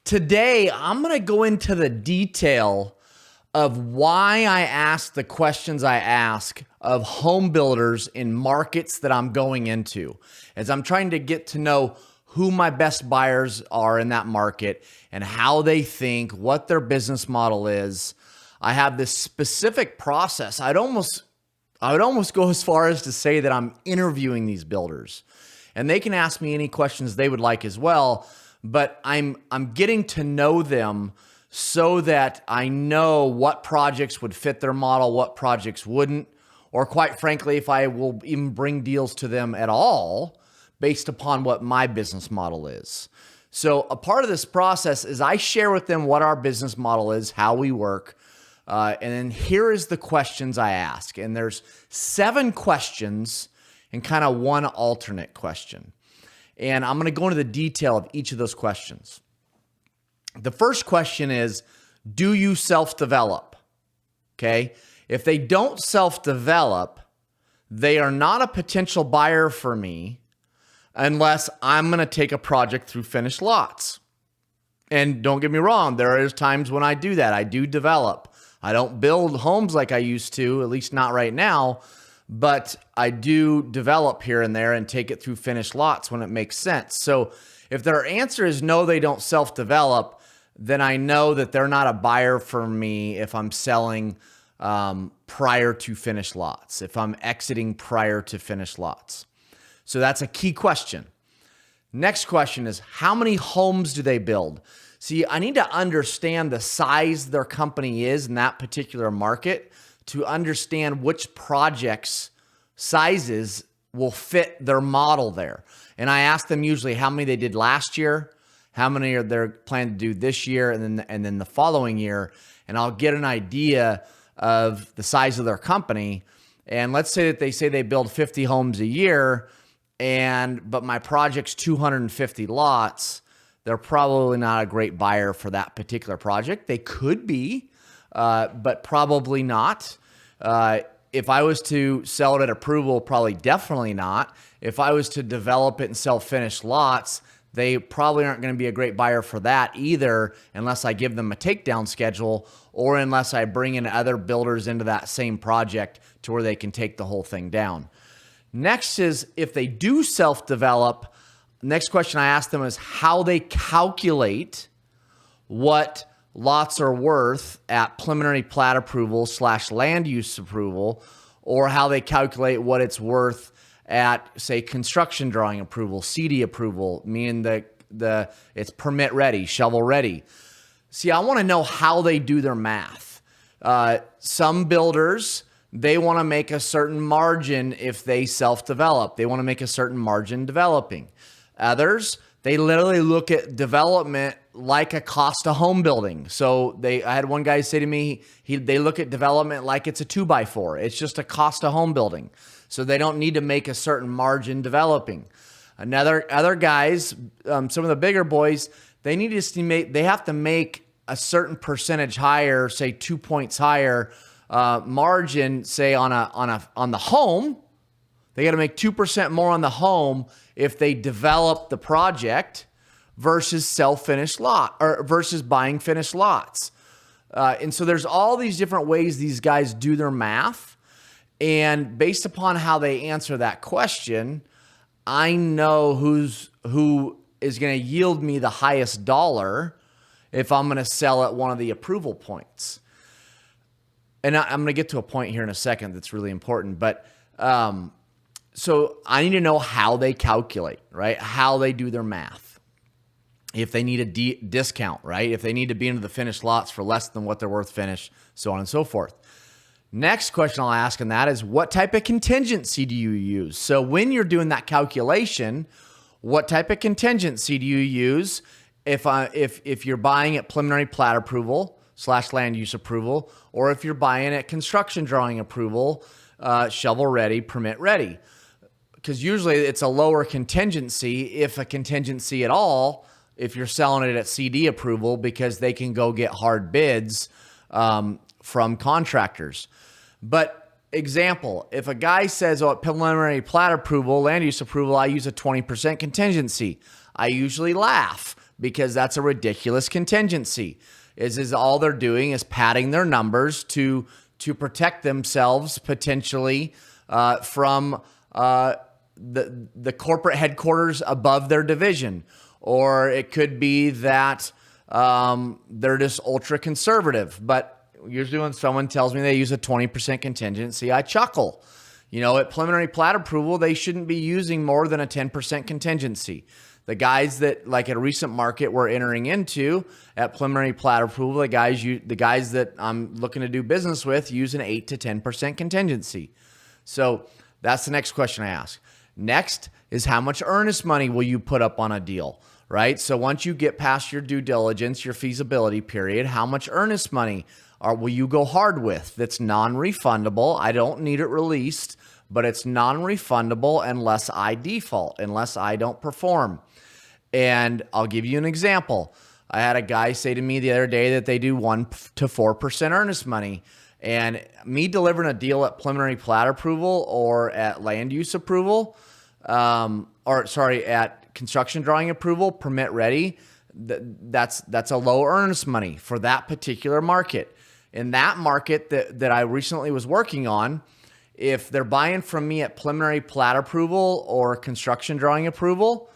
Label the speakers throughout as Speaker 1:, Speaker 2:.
Speaker 1: Today, I'm going to go into the detail of why I ask the questions I ask of home builders in markets that I'm going into, as I'm trying to get to know who my best buyers are in that market and how they think, what their business model is. I have this specific process. I would almost go as far as to say that I'm interviewing these builders, and they can ask me any questions they would like as well. But I'm getting to know them so that I know what projects would fit their model, what projects wouldn't, or quite frankly, if I will even bring deals to them at all based upon what my business model is. So a part of this process is I share with them what our business model is, how we work, and then here is the questions I ask. And there's 7 questions and kind of one alternate question. And I'm going to go into the detail of each of those questions. The first question is, do you self-develop? Okay. If they don't self-develop, they are not a potential buyer for me unless I'm going to take a project through finished lots. And don't get me wrong, there is times when I do that. I do develop. I don't build homes like I used to, at least not right now. But I do develop here and there and take it through finished lots when it makes sense. So if their answer is no, they don't self-develop, then I know that they're not a buyer for me if I'm selling prior to finished lots, if I'm exiting prior to finished lots. So that's a key question. Next question is, how many homes do they build? See, I need to understand the size their company is in that particular market to understand which projects sizes will fit their model there. And I ask them usually how many they did last year, how many are they planning to do this year, and then the following year. And I'll get an idea of the size of their company. And let's say that they build 50 homes a year, but my project's 250 lots. They're probably not a great buyer for that particular project. They could be, but probably not. If I was to sell it at approval, probably definitely not. If I was to develop it and sell finished lots, they probably aren't going to be a great buyer for that either, unless I give them a takedown schedule or unless I bring in other builders into that same project to where they can take the whole thing down. Next is, if they do self-develop, next question I ask them is how they calculate what lots are worth at preliminary plat approval / land use approval, or how they calculate what it's worth at, say, construction drawing approval, CD approval, meaning the it's permit ready, shovel ready. See, I want to know how they do their math. Some builders, they want to make a certain margin if they self-develop. They want to make a certain margin developing. Others, they literally look at development like a cost of home building. So I had one guy say to me, they look at development like it's a 2x4. It's just a cost of home building. So they don't need to make a certain margin developing. Other guys, some of the bigger boys, they have to make a certain percentage higher, say 2 points higher margin, say on the home. They got to make 2% more on the home if they develop the project versus finished lot, or versus buying finished lots. And so there's all these different ways these guys do their math. And based upon how they answer that question, I know who is going to yield me the highest dollar if I'm going to sell at one of the approval points. And I'm going to get to a point here in a second that's really important. But so I need to know how they calculate, right? How they do their math. If they need a discount, right? If they need to be into the finished lots for less than what they're worth finished, so on and so forth. Next question I'll ask in that is, what type of contingency do you use? So when you're doing that calculation, what type of contingency do you use if you're buying at preliminary plat approval / land use approval, or if you're buying at construction drawing approval, shovel ready, permit ready? Because usually it's a lower contingency, if a contingency at all, if you're selling it at CD approval, because they can go get hard bids from contractors. But example, if a guy says, at preliminary plat approval, land use approval, I use a 20% contingency, I usually laugh because that's a ridiculous contingency. Is all they're doing is padding their numbers to protect themselves potentially from the corporate headquarters above their division. Or it could be that they're just ultra conservative. But usually when someone tells me they use a 20% contingency, I chuckle. At preliminary plat approval, they shouldn't be using more than a 10% contingency. The guys that, like at a recent market we're entering into at preliminary plat approval, the guys that I'm looking to do business with use an 8 to 10% contingency. So that's the next question I ask. Next is, how much earnest money will you put up on a deal, right? So once you get past your due diligence, your feasibility period, how much earnest money will you go hard with that's non-refundable? I don't need it released, but it's non-refundable unless I default, unless I don't perform. And I'll give you an example. I had a guy say to me the other day that they do 1 to 4% earnest money. And me delivering a deal at preliminary plat approval or at land use approval, at construction drawing approval, permit ready, that's a low earnest money for that particular market. In that market that I recently was working on, if they're buying from me at preliminary plat approval or construction drawing approval,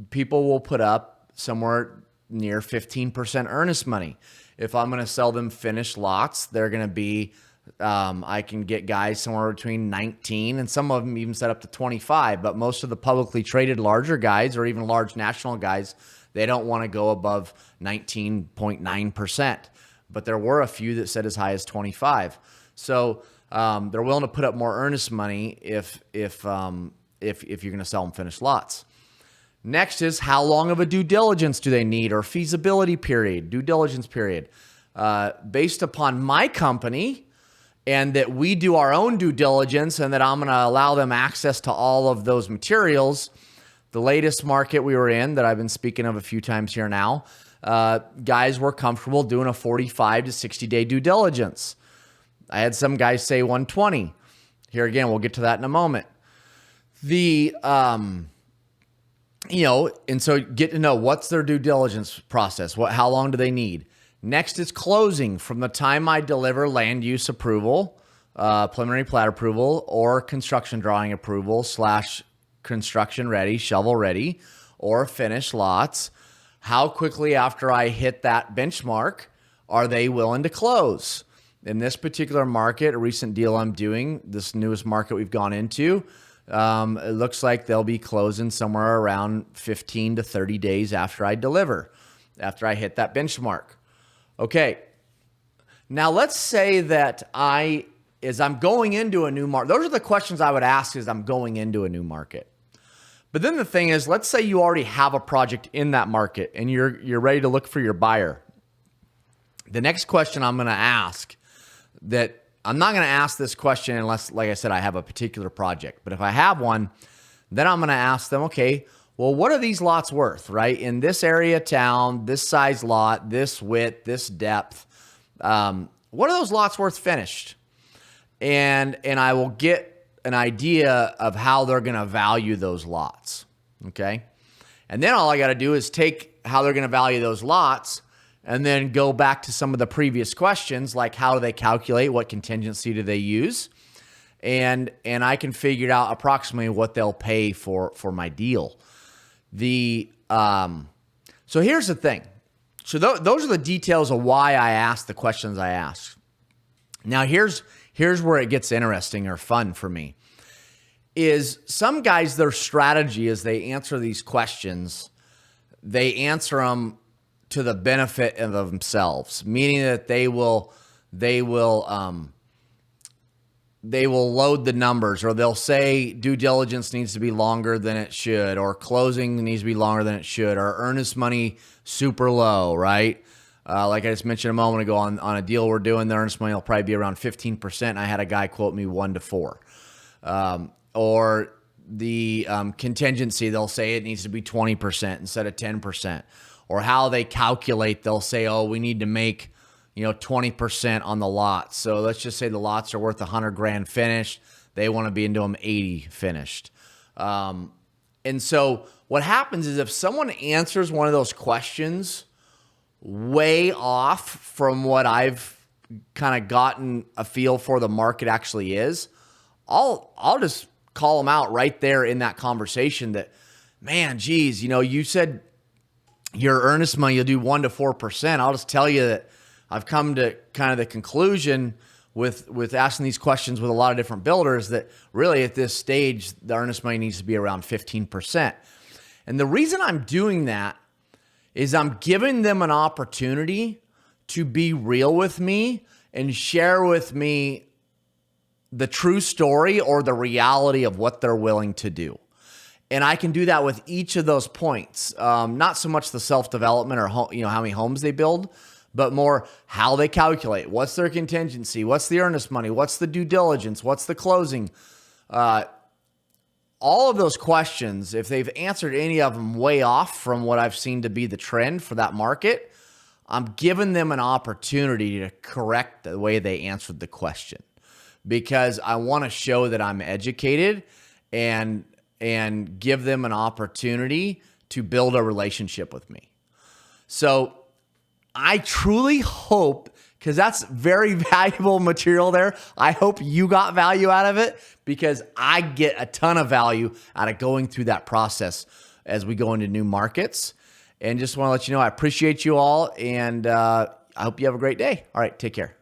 Speaker 1: people will put up somewhere near 15% earnest money. If I'm going to sell them finished lots, they're going to be, I can get guys somewhere between 19 and some of them even set up to 25. But most of the publicly traded larger guys or even large national guys, they don't want to go above 19.9%. But there were a few that said as high as 25. So they're willing to put up more earnest money if you're going to sell them finished lots. Next is, how long of a due diligence do they need, or feasibility period, due diligence period. Based upon my company and that we do our own due diligence and that I'm going to allow them access to all of those materials, the latest market we were in that I've been speaking of a few times here now, guys were comfortable doing a 45 to 60-day due diligence. I had some guys say 120. Here again, we'll get to that in a moment. And so get to know what's their due diligence process. How long do they need? Next is closing. From the time I deliver land use approval, preliminary plat approval, or construction drawing approval / construction ready, shovel ready, or finished lots, how quickly after I hit that benchmark are they willing to close? In this particular market, a recent deal I'm doing, this newest market we've gone into, it looks like they'll be closing somewhere around 15 to 30 days after I deliver, after I hit that benchmark. Okay. Now let's say that as I'm going into a new market, those are the questions I would ask as I'm going into a new market. But then the thing is, let's say you already have a project in that market and you're ready to look for your buyer. The next question I'm going to ask, that I'm not going to ask this question unless, like I said, I have a particular project. But if I have one, then I'm going to ask them, okay, well, what are these lots worth, right? In this area of town, this size lot, this width, this depth, what are those lots worth finished? And I will get an idea of how they're going to value those lots, okay? And then all I got to do is take how they're going to value those lots and then go back to some of the previous questions, like how do they calculate, what contingency do they use, and I can figure out approximately what they'll pay for my deal. So here's the thing. So those are the details of why I ask the questions I ask. Now here's where it gets interesting or fun for me. Is some guys, their strategy is they answer these questions, they answer them to the benefit of themselves, meaning that they will load the numbers, or they'll say due diligence needs to be longer than it should, or closing needs to be longer than it should, or earnest money super low, right? Like I just mentioned a moment ago on a deal we're doing, the earnest money will probably be around 15%. And I had a guy quote me 1 to 4. Or the contingency, they'll say it needs to be 20% instead of 10%. Or how they calculate, they'll say, oh, we need to make 20% on the lots. So let's just say the lots are worth 100 grand finished. They want to be into them 80 finished. And so what happens is if someone answers one of those questions way off from what I've kind of gotten a feel for the market actually is, I'll just call them out right there in that conversation that, man, geez, you said your earnest money, you'll do 1 to 4%. I'll just tell you that I've come to kind of the conclusion with asking these questions with a lot of different builders that really at this stage, the earnest money needs to be around 15%. And the reason I'm doing that is I'm giving them an opportunity to be real with me and share with me the true story or the reality of what they're willing to do. And I can do that with each of those points. Not so much the self-development or how many homes they build, but more how they calculate. What's their contingency? What's the earnest money? What's the due diligence? What's the closing? All of those questions, if they've answered any of them way off from what I've seen to be the trend for that market, I'm giving them an opportunity to correct the way they answered the question, because I want to show that I'm educated and give them an opportunity to build a relationship with me. So I truly hope, because that's very valuable material there, I hope you got value out of it, because I get a ton of value out of going through that process as we go into new markets. And just want to let you know, I appreciate you all, and I hope you have a great day. All right, take care.